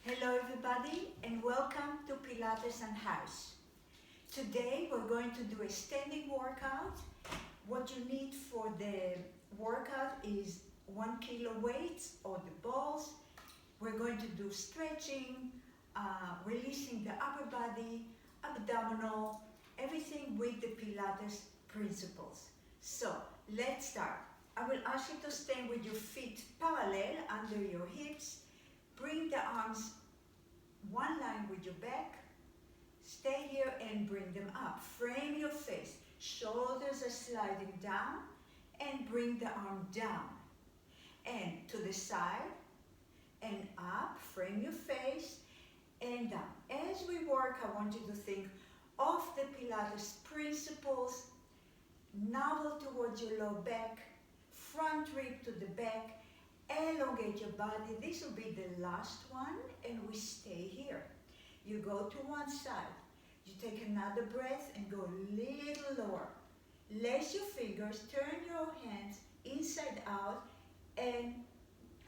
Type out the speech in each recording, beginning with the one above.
Hello everybody and welcome to Pilates and House. Today we're going to do a standing workout. What you need for the workout is 1 kilo weights or the balls. We're going to do stretching, releasing the upper body, abdominal, everything with the Pilates principles. So let's start. I will ask you to stand with your feet parallel under your hips. Bring the arms one line with your back. Stay here and bring them up. Frame your face. Shoulders are sliding down and bring the arm down. And to the side and up. Frame your face and down. As we work, I want you to think of the Pilates principles. Navel towards your low back. Front rib to the back. Elongate your body. This will be the last one and we stay here. You go to one side. You take another breath and go a little lower. Lace your fingers, turn your hands inside out and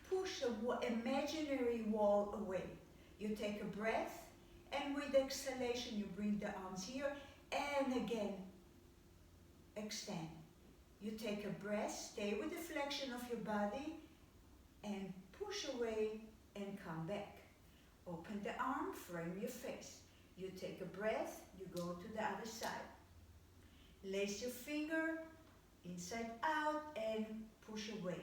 push an imaginary wall away. You take a breath and with exhalation you bring the arms here and again extend. You take a breath, stay with the flexion of your body and push away and come back. Open the arm, frame your face. You take a breath, you go to the other side. Lace your finger inside out and push away.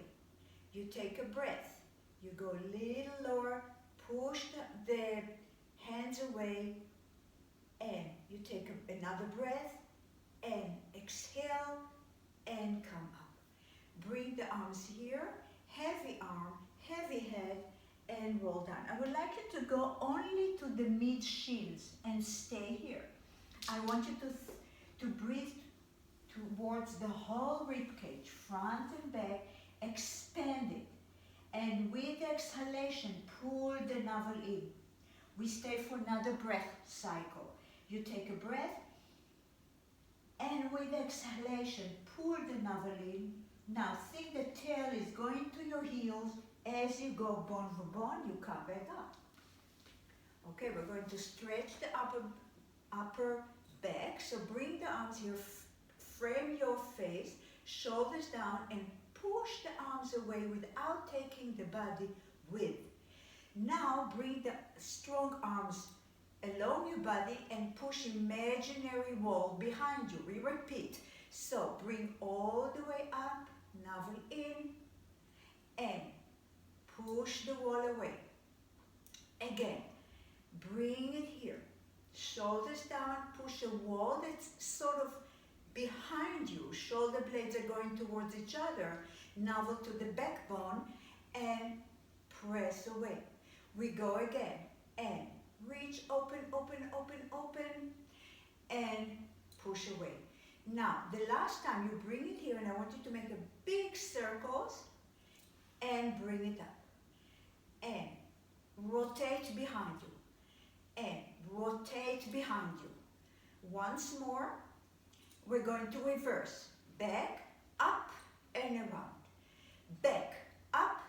You take a breath, you go a little lower, push the hands away and you take another breath and exhale and come up. Bring the arms here. Heavy arm, heavy head, and roll down. I would like you to go only to the mid shins and stay here. I want you to breathe towards the whole rib cage, front and back, expand it. And with exhalation, pull the navel in. We stay for another breath cycle. You take a breath, and with exhalation, pull the navel in. Now think the tail is going to your heels. As you go bone for bone, you come back up. Okay, we're going to stretch the upper back. So bring the arms here, frame your face, shoulders down and push the arms away without taking the body with. Now bring the strong arms along your body and push imaginary wall behind you. We repeat. So bring all the way up. Navel in and push the wall away. Again, bring it here. Shoulders down, push a wall that's sort of behind you. Shoulder blades are going towards each other. Navel to the backbone and press away. We go again and reach, open, open, open, open and push away. Now, the last time you bring it here, and I want you to make a big circles and bring it up. And rotate behind you. And rotate behind you. Once more, we're going to reverse. Back, up, and around. Back, up,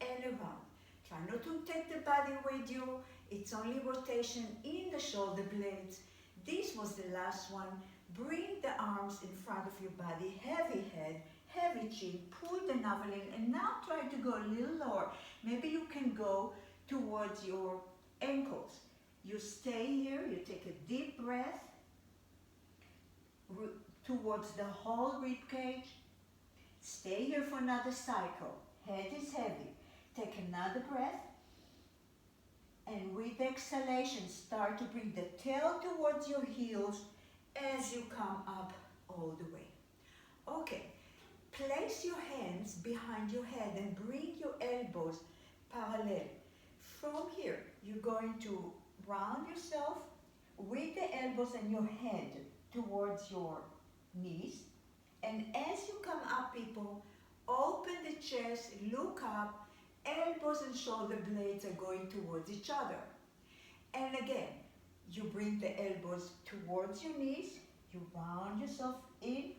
and around. Try not to take the body with you. It's only rotation in the shoulder blades. This was the last one. Bring the arms in front of your body, heavy head, heavy chin, pull the navel in, and now try to go a little lower. Maybe you can go towards your ankles. You stay here, you take a deep breath towards the whole rib cage. Stay here for another cycle. Head is heavy. Take another breath. And with exhalation, start to bring the tail towards your heels as you come up all the way. Okay, place your hands behind your head and bring your elbows parallel. From here, you're going to round yourself with the elbows and your head towards your knees. And as you come up, people, open the chest, look up, elbows and shoulder blades are going towards each other. And again, you bring the elbows towards your knees, you round yourself in,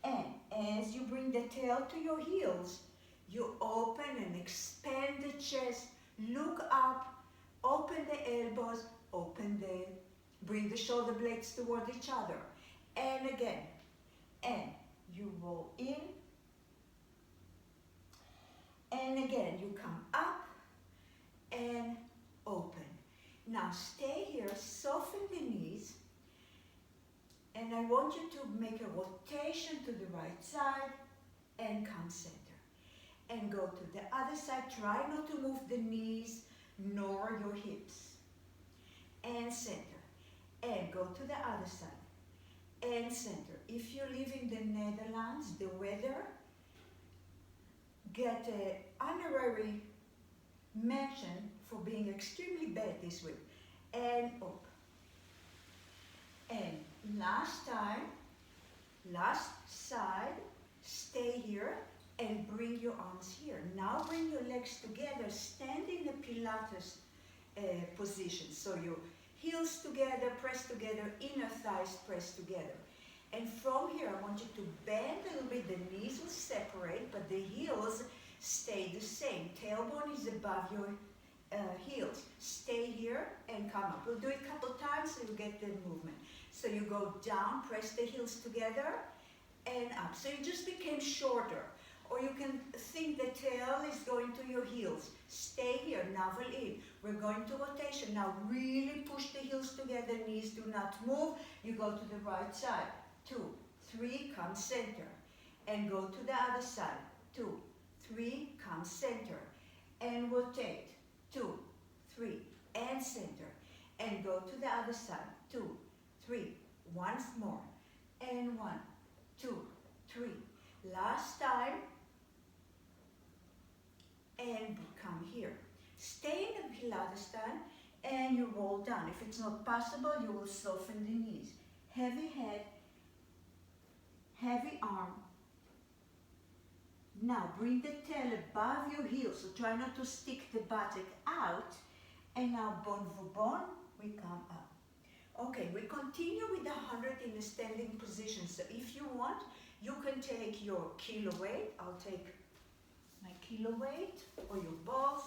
and as you bring the tail to your heels, you open and expand the chest, Look up, open the elbows, bring the shoulder blades toward each other. And again, and you roll in, and again, you come up and open. Now stay here, soften the knees, and I want you to make a rotation to the right side and come center. And go to the other side, try not to move the knees nor your hips. And center. And go to the other side. And center. If you live in the Netherlands, the weather, get an honorary mention for being extremely bad this week. And up. And last time, last side, stay here and bring your arms here. Now bring your legs together, stand in the Pilates position. So your heels together, press together, inner thighs press together. And from here, I want you to bend a little bit. The knees will separate, but the heels stay the same. Tailbone is above your heels. Stay here and come up. We'll do it a couple times so you get the movement. So you go down, press the heels together, and up. So you just became shorter. Or you can think the tail is going to your heels. Stay here, navel in. We're going to rotation. Now really push the heels together, knees do not move. You go to the right side. 2, 3, come center. And go to the other side. 2, 3, come center. And rotate. 2, 3, and center. And go to the other side. 2, 3, once more. And 1, 2, 3. Last time. And come here. Stay in the Pilates stand and you roll down. If it's not possible, you will soften the knees. Heavy head, heavy arm. Now bring the tail above your heels, so try not to stick the buttock out. And now bone for bone, we come up. Okay, we continue with the 100 in a standing position. So if you want, you can take your kilo weight. I'll take my kilo weight, or your balls,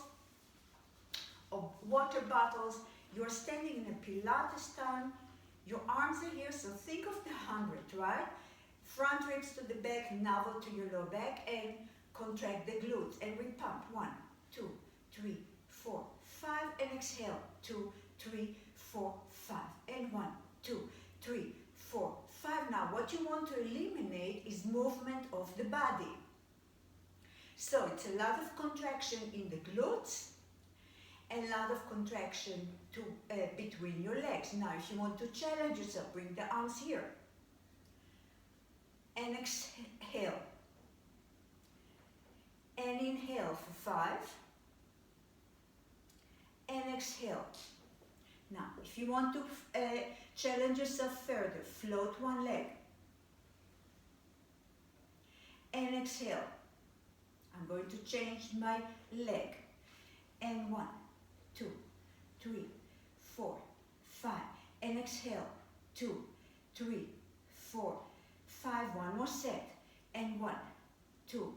or water bottles. You're standing in a Pilates stand. Your arms are here, so think of the 100, right? Front ribs to the back, navel to your lower back, and contract the glutes. And we pump. 1, 2, 3, 4, 5, and exhale. 2, 3, 4, 5, and 1, 2, 3, 4, 5. Now, what you want to eliminate is movement of the body. So it's a lot of contraction in the glutes and a lot of contraction between your legs. Now, if you want to challenge yourself, bring the arms here. And exhale. And inhale for 5. And exhale. Now, if you want to challenge yourself further, float one leg. And exhale. I'm going to change my leg. And 1, 2, 3, 4, 5. And exhale. 2, 3, 4, 5. One more set. And 1, 2,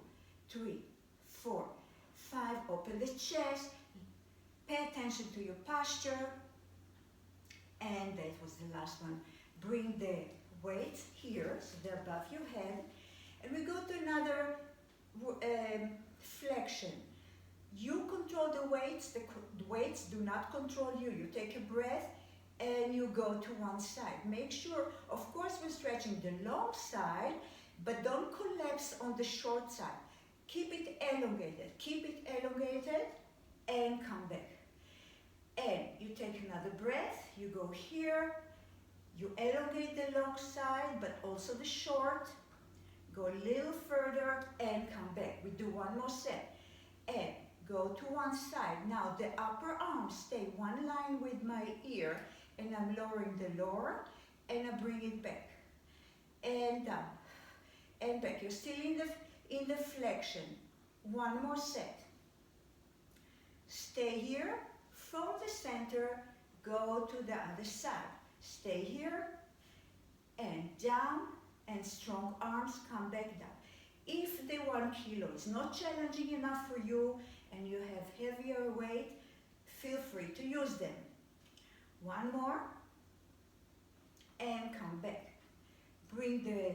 3, 4, 5. Open the chest. Pay attention to your posture. And that was the last one. Bring the weights here, so they're above your head. And we go to another flexion. You control the weights. The weights do not control you. You take a breath and you go to one side. Make sure, of course, we're stretching the long side, but don't collapse on the short side. Keep it elongated. Keep it elongated and come back. And you take another breath. You go here. You elongate the long side, but also the short. Go a little further and come back. We do one more set. And go to one side. Now the upper arm stay one line with my ear, and I'm lowering the lower, and I bring it back. And down. And back. You're still in the flexion. One more set. Stay here. From the center, go to the other side. Stay here. And down. And strong arms, come back down. If the 1 kilo is not challenging enough for you and you have heavier weight, feel free to use them. One more, and come back. Bring the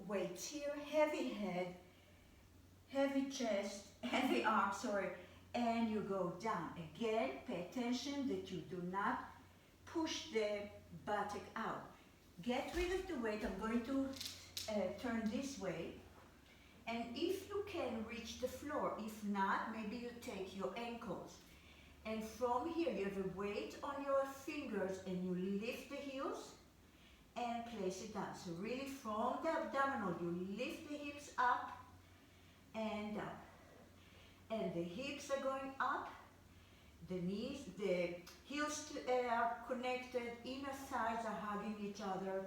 weights here, heavy head, heavy chest, heavy arms, sorry, and you go down. Again, pay attention that you do not push the buttock out. Get rid of the weight. I'm going to turn this way. And if you can reach the floor, if not, maybe you take your ankles. And from here, you have a weight on your fingers and you lift the heels and place it down. So really from the abdominal, you lift the hips up and down. And the hips are going up, the knees, the heels are connected, inner thighs are hugging each other.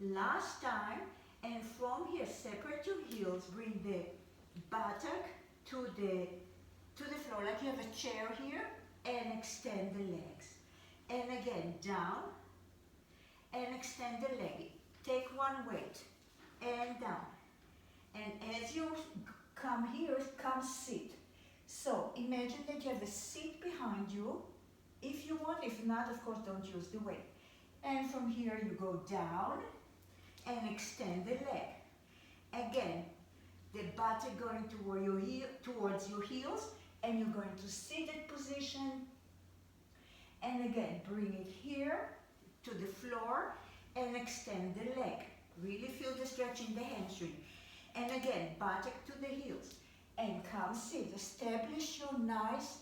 Last time, and from here, separate your heels, bring the buttock to the floor, like you have a chair here, and extend the legs. And again, down, and extend the leg. Take one weight, and down. And as you come here, come sit. So imagine that you have a seat behind you, if you want. If not, of course, don't use the weight. And from here, you go down, and extend the leg. Again, the buttock going towards your heels, and you're going to seated position. And again, bring it here to the floor and extend the leg. Really feel the stretch in the hamstring. And again, buttock to the heels. And come sit. Establish your nice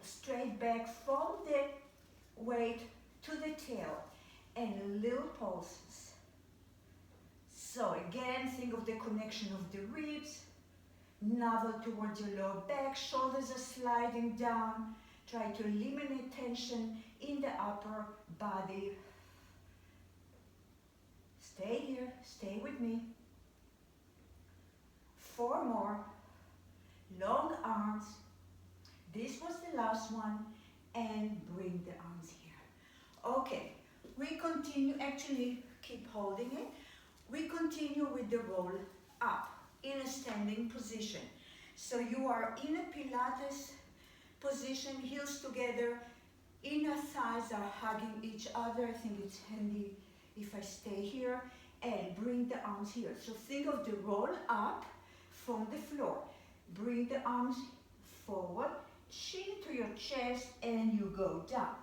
straight back from the weight to the tail. And little pulses. So again, think of the connection of the ribs, navel towards your lower back, shoulders are sliding down. Try to eliminate tension in the upper body. Stay here, stay with me. 4 more. Long arms. This was the last one. And bring the arms here. Okay, we continue, actually keep holding it. We continue with the roll up in a standing position. So you are in a Pilates position, heels together, inner thighs are hugging each other. I think it's handy if I stay here and bring the arms here. So think of the roll up from the floor. Bring the arms forward, chin to your chest, and you go down.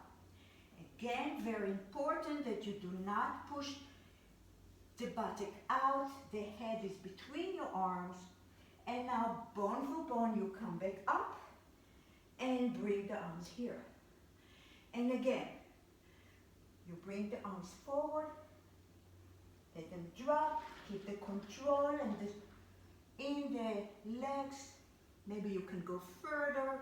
Again, very important that you do not push the buttock out, the head is between your arms, and now bone for bone, you come back up and bring the arms here. And again, you bring the arms forward, let them drop, keep the control and in the legs. Maybe you can go further.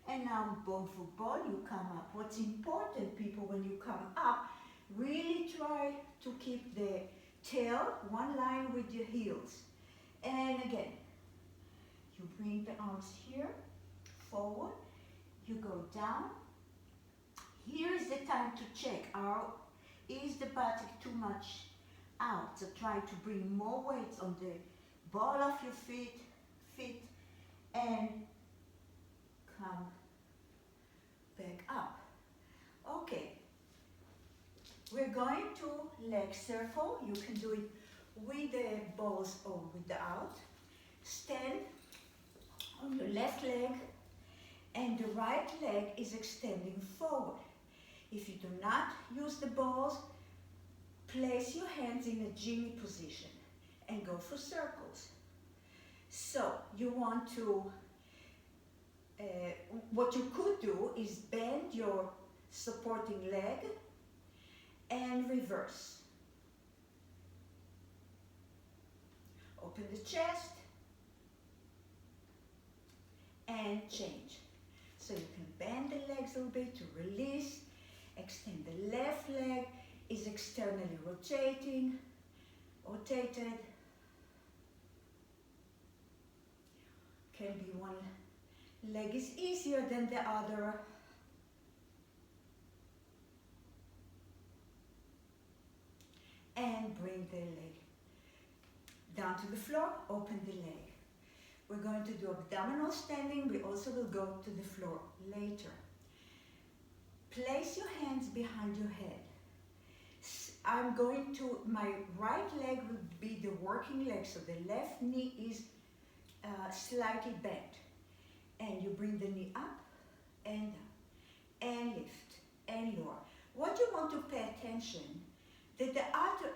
And now bone for bone, you come up. What's important, people, when you come up, really try to keep the tail one line with your heels. And again, you bring the arms here, forward, you go down. Here is the time to check, is the buttock too much out? So try to bring more weights on the ball of your feet, and come back up. Okay. We're going to leg circle. You can do it with the balls or without. Stand on your left leg and the right leg is extending forward. If you do not use the balls, place your hands in a Jimmy position and go for circles. So you want to, what you could do is bend your supporting leg and reverse. Open the chest and change. So you can bend the legs a little bit to release. Extend the left leg is externally rotated. Can be one leg is easier than the other. And bring the leg down to the floor, open the leg. We're going to do abdominal standing. We also will go to the floor later. Place your hands behind your head. My right leg will be the working leg, so the left knee is slightly bent. And you bring the knee up and down, and lift, and lower. What you want to pay attention, that the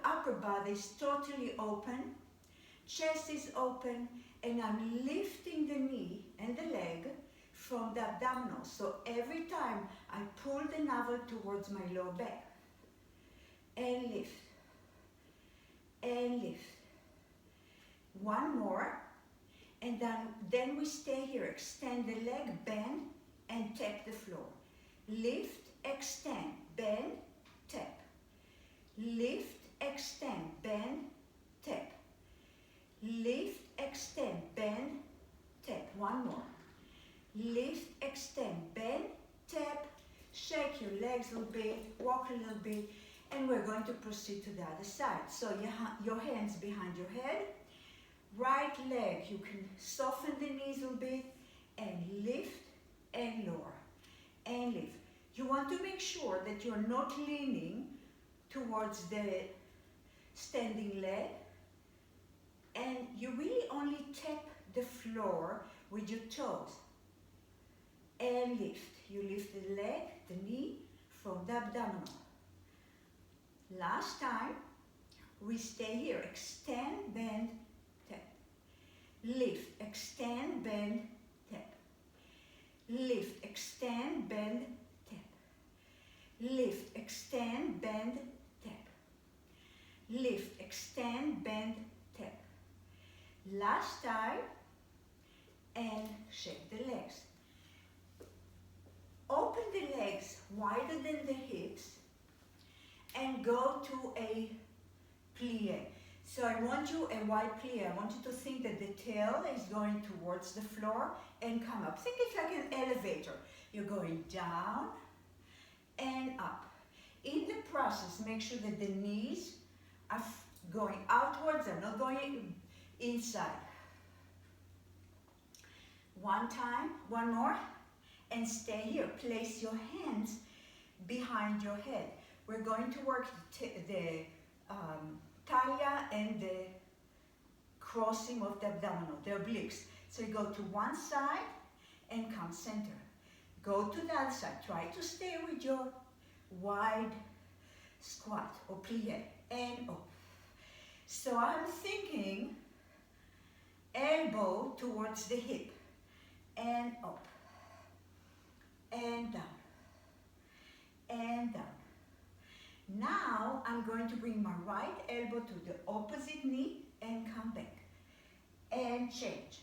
upper body is totally open, chest is open, and I'm lifting the knee and the leg from the abdominal. So every time I pull the navel towards my lower back, and lift, and lift. One more, and then we stay here. Extend the leg, bend, and tap the floor. Lift, extend, bend, tap. Lift, extend, bend, tap. Lift, extend, bend, tap. One more. Lift, extend, bend, tap. Shake your legs a little bit, walk a little bit, and we're going to proceed to the other side. So your hands behind your head. Right leg, you can soften the knees a little bit, and lift, and lower, and lift. You want to make sure that you're not leaning towards the standing leg, and you really only tap the floor with your toes, and lift. You lift the leg, the knee, from the abdominal. Last time, we stay here. Extend, bend, tap. Lift, extend, bend, tap. Lift, extend, bend, tap. Lift, extend, bend, tap. Lift, extend, bend, tap. Last time, and shake the legs. Open the legs wider than the hips and go to a plie. So I want you, a wide plie, I want you to think that the tail is going towards the floor and come up. Think it's like an elevator. You're going down and up. In the process, make sure that the knees are going outwards, they're not going inside. One time, one more, and stay here. Place your hands behind your head. We're going to work the talia and the crossing of the abdominal, the obliques. So you go to one side and come center. Go to the other side. Try to stay with your wide squat or plie and up. So I'm thinking elbow towards the hip and up and down and down. Now I'm going to bring my right elbow to the opposite knee and come back and change.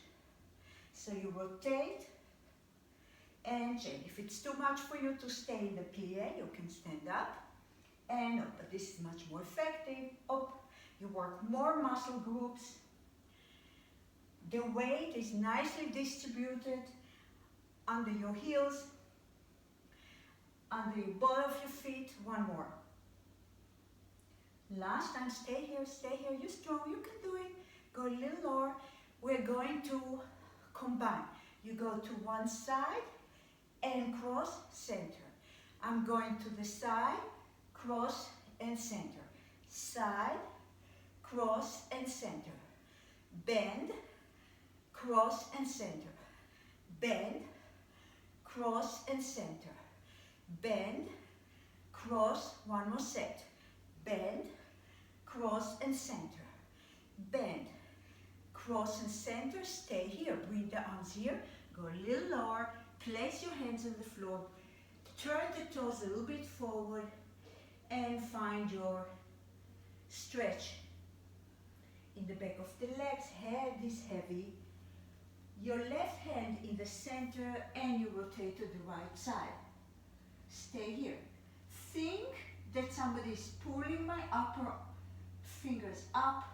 So you rotate and change. If it's too much for you to stay in the plie, you can stand up and up, but this is much more effective. Up, you work more muscle groups. The weight is nicely distributed under your heels, under your ball of your feet. One more. Last time, stay here, you're strong, you can do it. Go a little lower. We're going to combine. You go to one side and cross, center. I'm going to the side, cross and center. Side, cross and center. Bend, cross and center. Bend, cross and center. Bend, cross, one more set. Bend, cross and center. Bend, cross and center. Stay here. Bring the arms here. Go a little lower. Place your hands on the floor. Turn the toes a little bit forward and find your stretch in the back of the legs. Head is heavy. Your left hand in the center and you rotate to the right side. Stay here. Think that somebody is pulling my upper fingers up.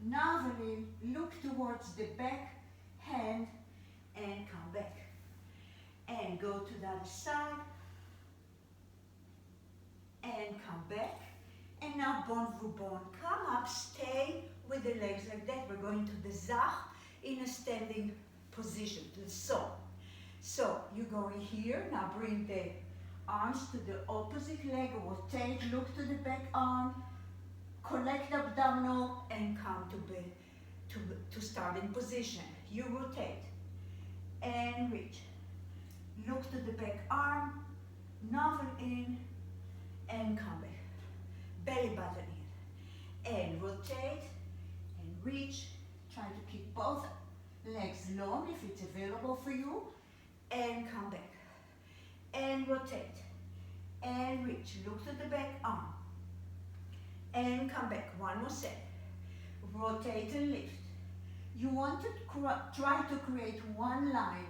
Naveling, look towards the back hand and come back. And go to the other side and come back. And now bone through bone. Come up, stay with the legs like that. We're going to the zach in a standing position, to the sole. So you go in here, now bring the arms to the opposite leg, rotate, look to the back arm, collect the abdominal, and come to starting position. You rotate and reach. Look to the back arm, navel in, and come back. Belly button in. And rotate and reach. Try to keep both legs long if it's available for you. And come back. And rotate. And reach. Look to the back arm. And come back. One more set. Rotate and lift. You want to try to create one line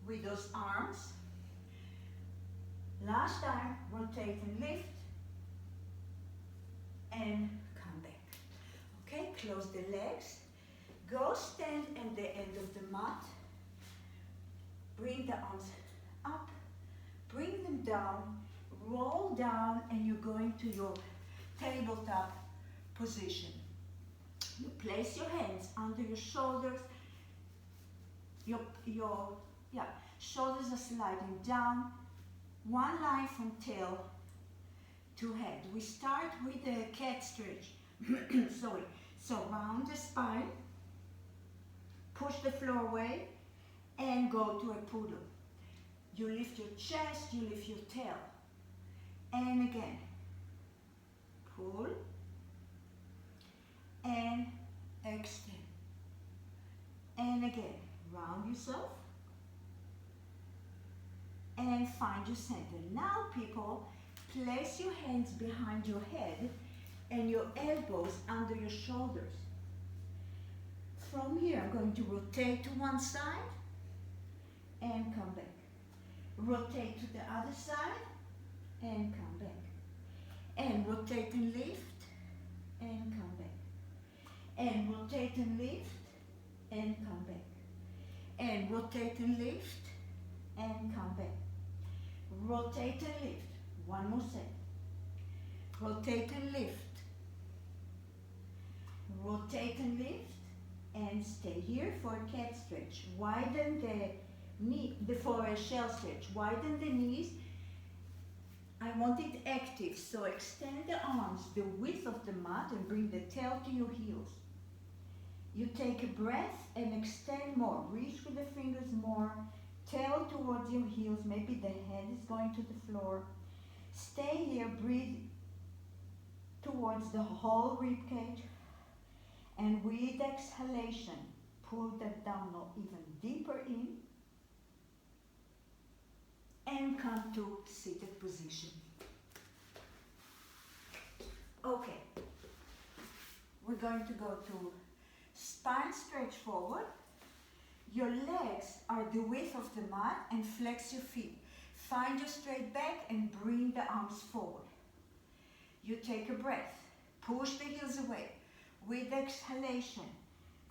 with those arms. Last time, rotate and lift. And come back. Okay, close the legs. Go stand at the end of the mat. Bring the arms up. Bring them down. Roll down, and you go into your tabletop position. You place your hands under your shoulders. Your shoulders are sliding down. One line from tail to head. We start with the cat stretch. Sorry. So round the spine. Push the floor away and go to a poodle. You lift your chest, you lift your tail. And again. Pull. And extend. And again, round yourself. And find your center. Now, people, place your hands behind your head and your elbows under your shoulders. From here, I'm going to rotate to one side and come back. Rotate to the other side and come back. And rotate and lift and come back. And rotate and lift and come back. And rotate and lift and come back. Rotate and lift. One more set. Rotate and lift. Rotate and lift. And stay here for a cat stretch. Widen the knee, for a shell stretch. Widen the knees. I want it active, so extend the arms the width of the mat and bring the tail to your heels. You take a breath and extend more. Reach with the fingers more. Tail towards your heels. Maybe the head is going to the floor. Stay here. Breathe towards the whole rib cage. And with exhalation, pull the abdominal even deeper in. And come to seated position. Okay. We're going to go to spine stretch forward. Your legs are the width of the mat and flex your feet. Find your straight back and bring the arms forward. You take a breath. Push the heels away. With exhalation,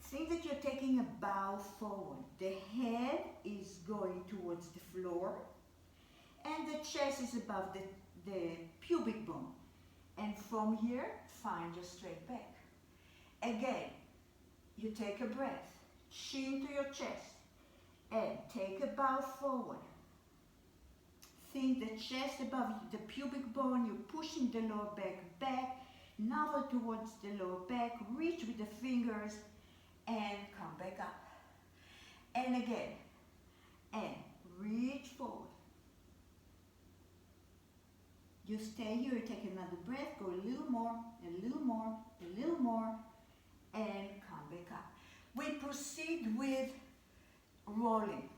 think that you're taking a bow forward. The head is going towards the floor and the chest is above the pubic bone. And from here, find your straight back. Again, you take a breath, chin to your chest, and take a bow forward. Think the chest above the pubic bone, you're pushing the lower back, navel towards the lower back, reach with the fingers, and come back up. And again, and reach forward. You stay here, take another breath, go a little more, a little more, a little more, and come back up. We proceed with rolling.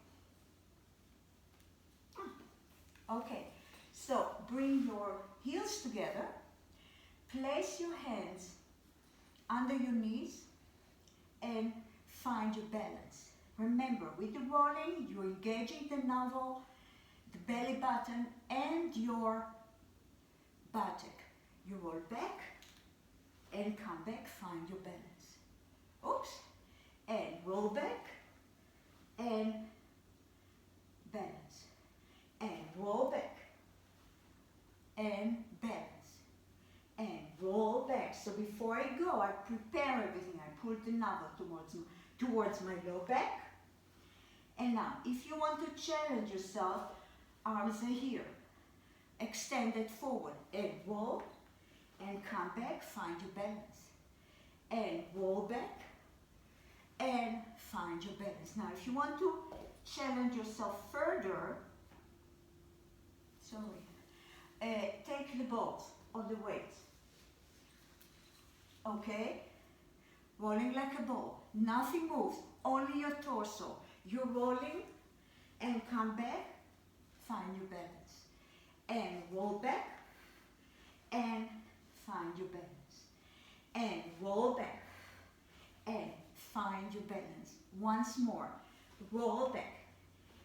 Okay, so bring your heels together, place your hands under your knees, and find your balance. Remember, with the rolling, you're engaging the navel, the belly button, and your buttock. You roll back and come back, find your balance. Oops. And roll back and balance. And roll back and balance. And roll back. So before I go, I prepare everything. I pull the navel towards my low back. And now, if you want to challenge yourself, arms are here. Extended forward and roll and come back, find your balance. And roll back and find your balance. Now, if you want to challenge yourself further, take the balls or the weights. Okay? Rolling like a ball. Nothing moves, only your torso. You're rolling and come back, find your balance. And roll back and find your balance. And roll back and find your balance. Once more. Roll back.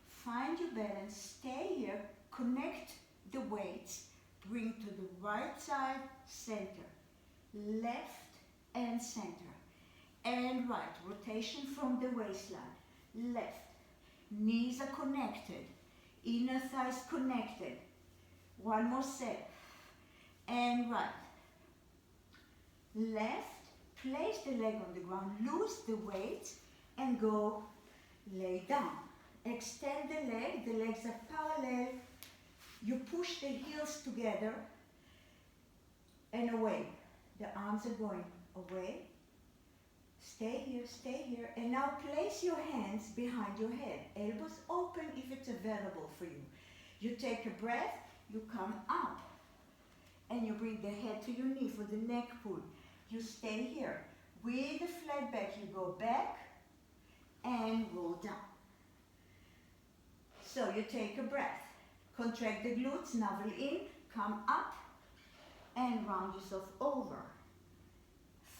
Find your balance. Stay here. Connect the weights. Bring to the right side, center. Left and center. And right. Rotation from the waistline. Left. Knees are connected. Inner thighs connected. One more set. And right. Left. Place the leg on the ground. Loose the weight and go lay down. Extend the leg. The legs are parallel. You push the heels together and away. The arms are going away. Stay here, and now place your hands behind your head. Elbows open if it's available for you. You take a breath, you come up, and you bring the head to your knee for the neck pull. You stay here. With the flat back, you go back and roll down. So you take a breath. Contract the glutes, navel in, come up, and round yourself over.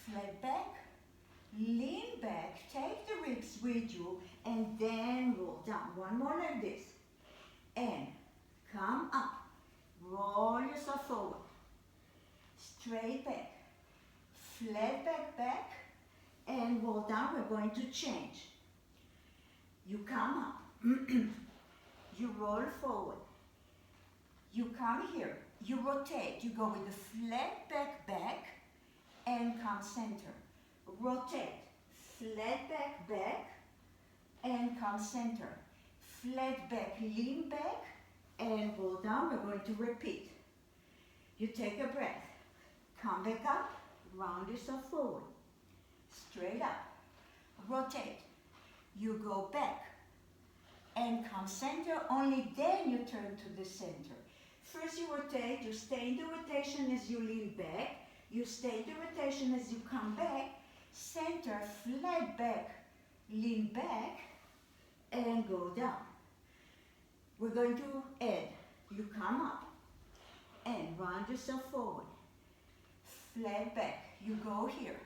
Flat back. Lean back, take the ribs with you, and then roll down. One more like this. And come up. Roll yourself forward. Straight back. Flat back, and roll down. We're going to change. You come up. You roll forward. You come here. You rotate. You go with the flat back, and come center. Rotate, flat back, and come center. Flat back, lean back, and roll down. We're going to repeat. You take a breath. Come back up, round yourself forward. Straight up. Rotate. You go back and come center. Only then you turn to the center. First you rotate. You stay in the rotation as you lean back. You stay in the rotation as you come back. Center, flat back, lean back, and go down. We're going to add. You come up and round yourself forward. Flat back. You go here.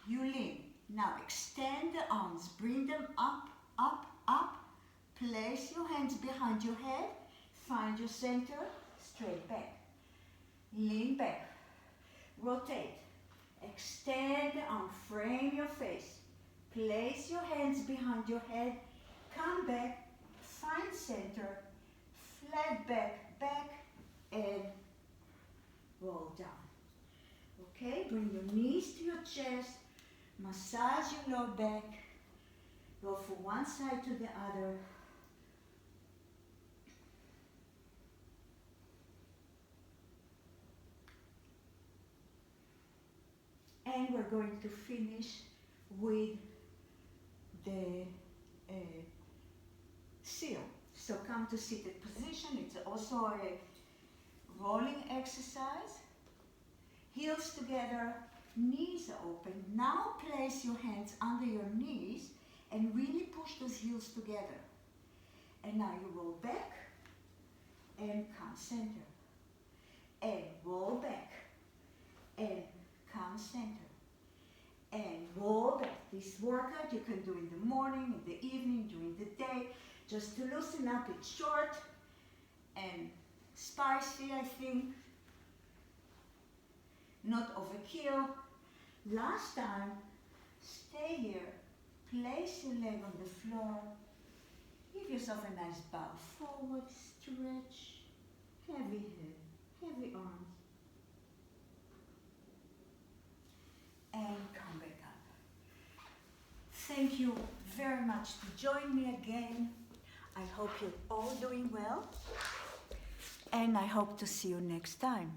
You lean. Now extend the arms. Bring them up, up, up. Place your hands behind your head. Find your center. Straight back. Lean back. Rotate. Extend the arm, frame your face. Place your hands behind your head. Come back, find center, flat back, and roll down. Okay, bring your knees to your chest. Massage your lower back. Go from one side to the other. And we're going to finish with the seal. So come to seated position. It's also a rolling exercise. Heels together, knees are open. Now place your hands under your knees and really push those heels together. And now you roll back and come center. And roll back and come center. And roll back. This workout you can do in the morning, in the evening, during the day, just to loosen up. It's short and spicy, I think. Not overkill. Last time, stay here. Place your leg on the floor. Give yourself a nice bow forward, stretch. Heavy head, heavy arms. And come back up. Thank you very much to join me again. I hope you're all doing well, and I hope to see you next time.